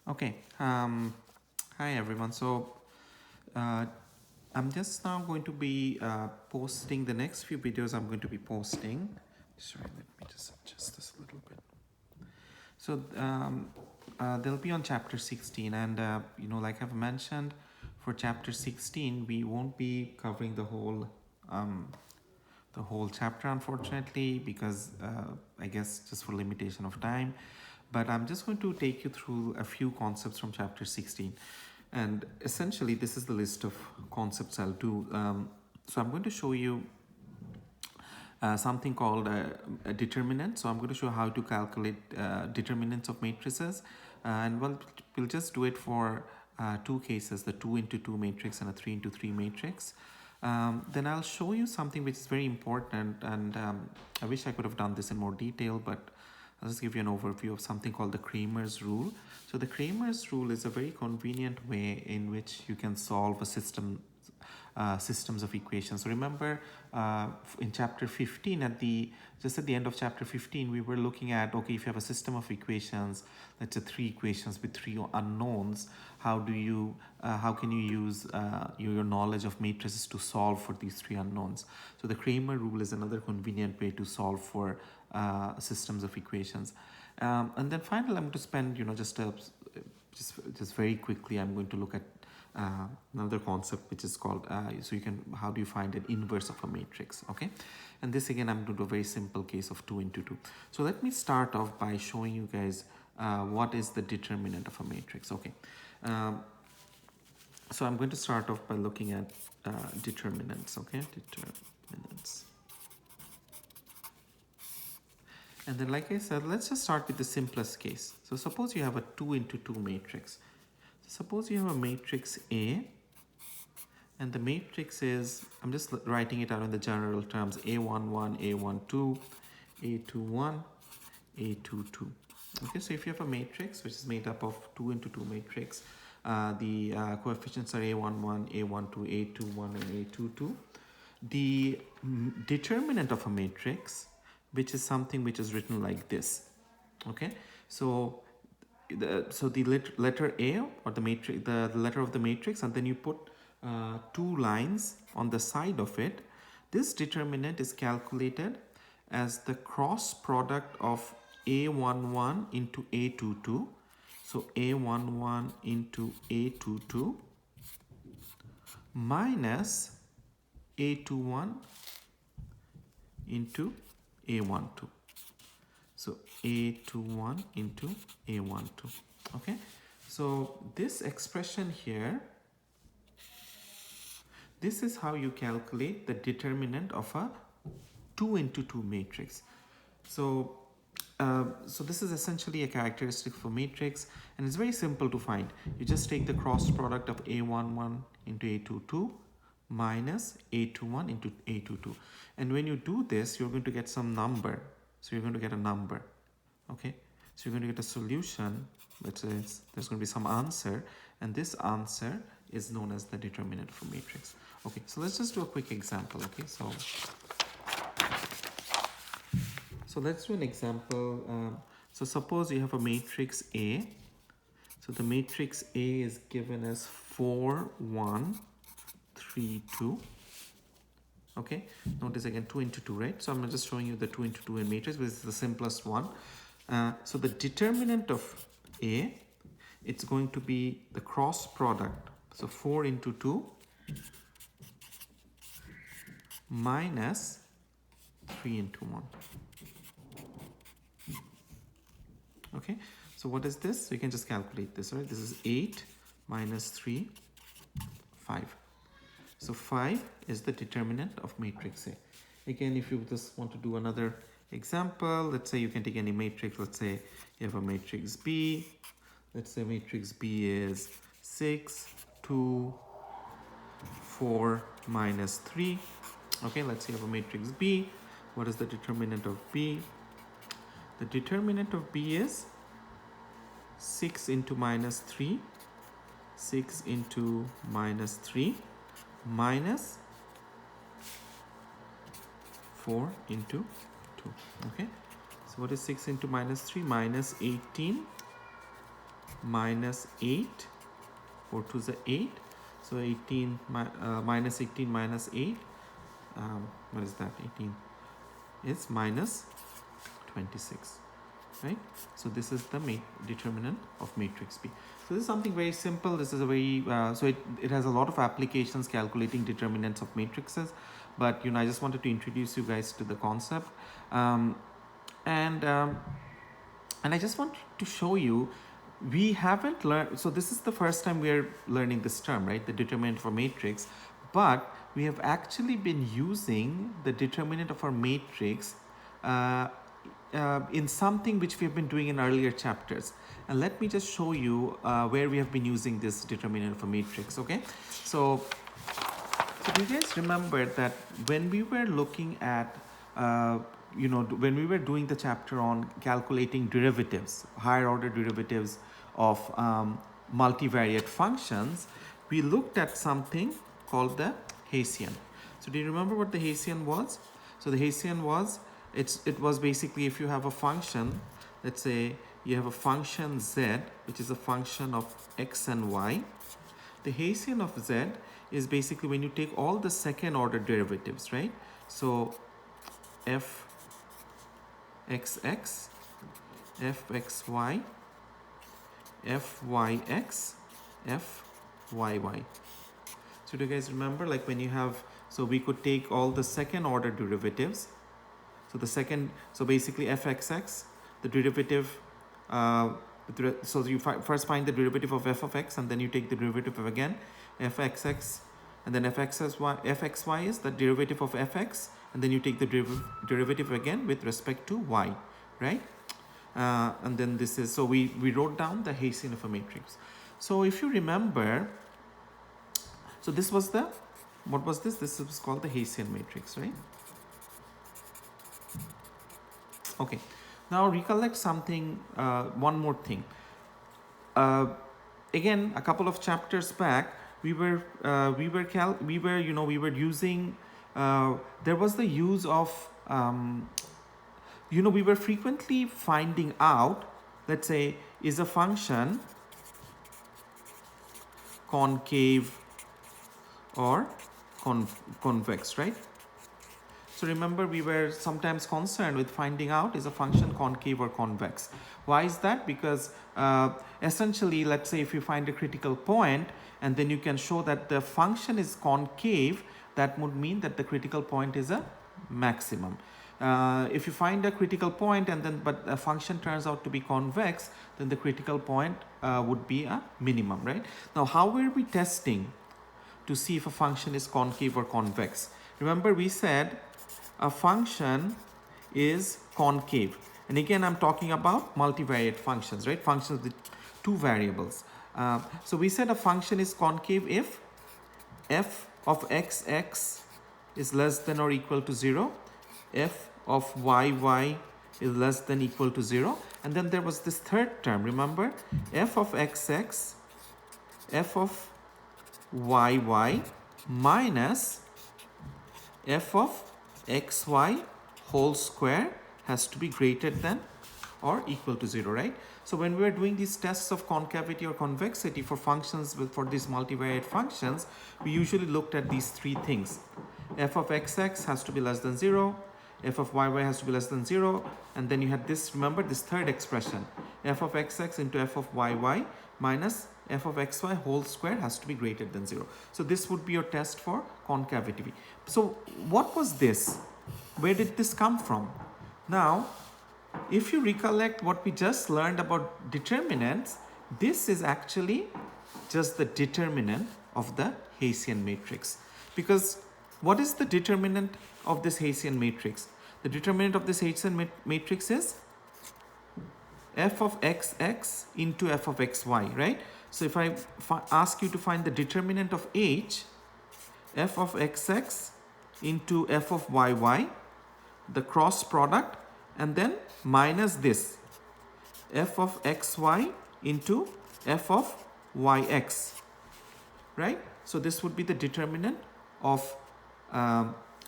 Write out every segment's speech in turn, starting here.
Okay. Hi everyone. Uh, I'm just now going to be posting the next few videos. I'm going to be posting. Sorry, let me just adjust this a little bit. They'll be on chapter 16, and like I've mentioned, for chapter 16, we won't be covering the whole chapter, unfortunately, because I guess just for limitation of time. But I'm just going to take you through a few concepts from chapter 16. And essentially, this is the list of concepts I'll do. So I'm going to show you something called a determinant. So I'm going to show how to calculate determinants of matrices. And we'll just do it for two cases, the 2 into 2 matrix and a 3 into 3 matrix. Then I'll show you something which is very important, and I wish I could have done this in more detail, but I'll just give you an overview of something called the Cramer's rule. So the Cramer's rule is a very convenient way in which you can solve a systems of equations. So remember, in chapter 15, just at the end of chapter 15, we were looking at, okay, if you have a system of equations, let's say 3 equations with 3 unknowns, how can you use your knowledge of matrices to solve for these 3 unknowns? So the Cramer rule is another convenient way to solve for systems of equations. And then finally, I'm going to spend, just very quickly, I'm going to look at another concept which is called how do you find an inverse of a matrix? Okay, and this again, I'm going to do a very simple case of 2 into 2. So let me start off by showing you guys what is the determinant of a matrix. Okay, so I'm going to start off by looking at determinants. Okay, determinants. And then, like I said, let's just start with the simplest case. So suppose you have a 2 into 2 matrix. Suppose you have a matrix A, and the matrix is, I'm just writing it out in the general terms, A11, A12, A21, A22. Okay, so if you have a matrix which is made up of 2 into 2 matrix, the coefficients are A11, A12, A21, and A22. The determinant of a matrix, which is something which is written like this. Okay, so the letter A, or the matrix, the letter of the matrix, and then you put 2 lines on the side of it. This determinant is calculated as the cross product of A11 into A22. So A11 into A22 minus A21 into A12. So A21 into A12. Okay, so this expression here, this is how you calculate the determinant of a 2 into 2 matrix. So this is essentially a characteristic for matrix, and it's very simple to find. You just take the cross product of A11 into A22 minus A21 into A22. And when you do this, you're going to get some number. So you're going to get a number. Okay, so you're going to get a solution, which is, there's going to be some answer, and this answer is known as the determinant of a matrix. Okay, so let's just do a quick example. Okay, so let's do an example. So suppose you have a matrix A. So the matrix A is given as 4, 1, 3, 2. Okay, notice again 2 into 2, right? So I'm just showing you the 2 into 2 in matrix, which is the simplest one. So the determinant of A, it's going to be the cross product. So 4 into 2 minus 3 into 1. Okay, so what is this? So you can just calculate this, right? This is 8 minus 3, 5. So 5 is the determinant of matrix A. Again, if you just want to do another example, let's say you can take any matrix. Let's say you have a matrix B. Let's say matrix B is 6, 2, 4, minus 3. Okay, let's say you have a matrix B. What is the determinant of B? The determinant of B is 6 into minus 3, 6 into minus 3, minus 4 into 2. Okay, so what is 6 into minus 3? Minus 18 minus 8, 4 to the 8, so 18 minus 18 minus 8, what is that, 18 is minus 26, right? So this is the determinant of matrix B. So this is something very simple. This is a very so it has a lot of applications calculating determinants of matrices, but I just wanted to introduce you guys to the concept, and I just want to show you, we haven't learned, so this is the first time we are learning this term, right, the determinant for matrix, but we have actually been using the determinant of our matrix in something which we have been doing in earlier chapters. And let me just show you where we have been using this determinant of a matrix, okay? So do you guys remember that when we were looking at when we were doing the chapter on calculating derivatives, higher order derivatives of multivariate functions, we looked at something called the Hessian. So do you remember what the Hessian was? So the Hessian was, it was basically, if you have a function, let's say you have a function z, which is a function of x and y. The Hessian of z is basically when you take all the second order derivatives, right? So f xx, fxy, fyx, fyy. So do you guys remember, like when you have, so we could take all the second order derivatives. So basically fxx, the derivative, so you first find the derivative of f of x, and then you take the derivative of again fxx, and then fxy is the derivative of fx, and then you take the derivative again with respect to y, right? And then this is, so we wrote down the Hessian of a matrix. So if you remember, so this was the, what was this? This was called the Hessian matrix, right? Okay, now recollect something, one more thing. Again, a couple of chapters back, we were using, there was the use of, we were frequently finding out, let's say, is a function concave or convex, right? So remember, we were sometimes concerned with finding out, is a function concave or convex. Why is that? Because essentially, let's say if you find a critical point and then you can show that the function is concave, that would mean that the critical point is a maximum. If you find a critical point and then but a function turns out to be convex, then the critical point would be a minimum, right? Now, how were we testing to see if a function is concave or convex? Remember, we said a function is concave, and again I'm talking about multivariate functions, right? Functions with two variables. So we said a function is concave if f of xx is less than or equal to 0, f of yy is less than equal to 0, and then there was this third term, remember, f of xx, f of yy minus f of xy whole square has to be greater than or equal to 0, right? So when we were doing these tests of concavity or convexity for functions for these multivariate functions, we usually looked at these three things. F of xx has to be less than 0, f of yy has to be less than 0, and then you had this, remember, this third expression, f of xx into f of yy minus f of xy whole square has to be greater than 0. So this would be your test for concavity. So what was this? Where did this come from? Now, if you recollect what we just learned about determinants, this is actually just the determinant of the Hessian matrix. Because what is the determinant of this Hessian matrix? The determinant of this Hessian matrix is f of xx into f of xy, right? So if I ask you to find the determinant of H, f of xx into f of yy, the cross product, and then minus this, f of xy into f of yx, right? So this would be the determinant of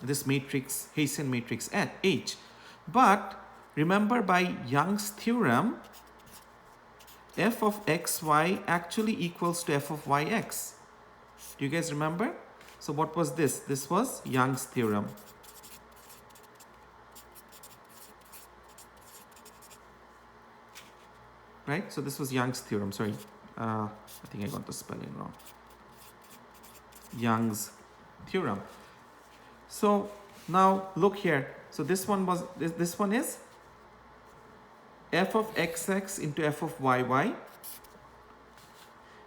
this matrix, Hessian matrix H. But remember, by Young's theorem, f of xy actually equals to f of yx. Do you guys remember? So what was this? This was Young's theorem. Right? So this was Young's theorem. Sorry, I think I got the spelling wrong. Young's theorem. So now look here. So this one was this one is f of xx into f of yy.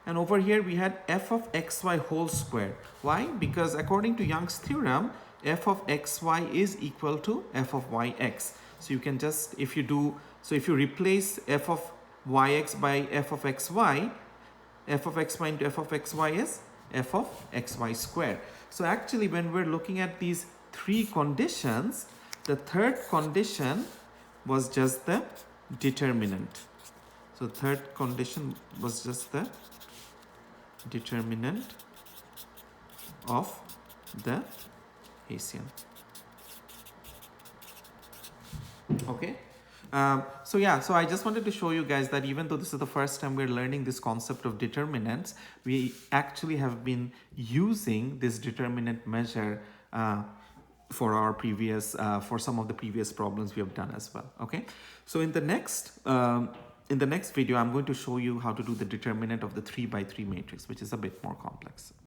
And over here we had f of xy whole square. Why? Because according to Young's theorem, f of xy is equal to f of yx. So you can just, if you replace f of yx by f of xy, f of xy into f of xy is f of xy square. So actually when we're looking at these three conditions, the third condition was just the determinant. So third condition was just the determinant of the Hessian. Okay. So I just wanted to show you guys that even though this is the first time we're learning this concept of determinants, we actually have been using this determinant measure for our previous, for some of the previous problems we have done as well. Okay. So in the next video, I'm going to show you how to do the determinant of the 3 by 3 matrix, which is a bit more complex.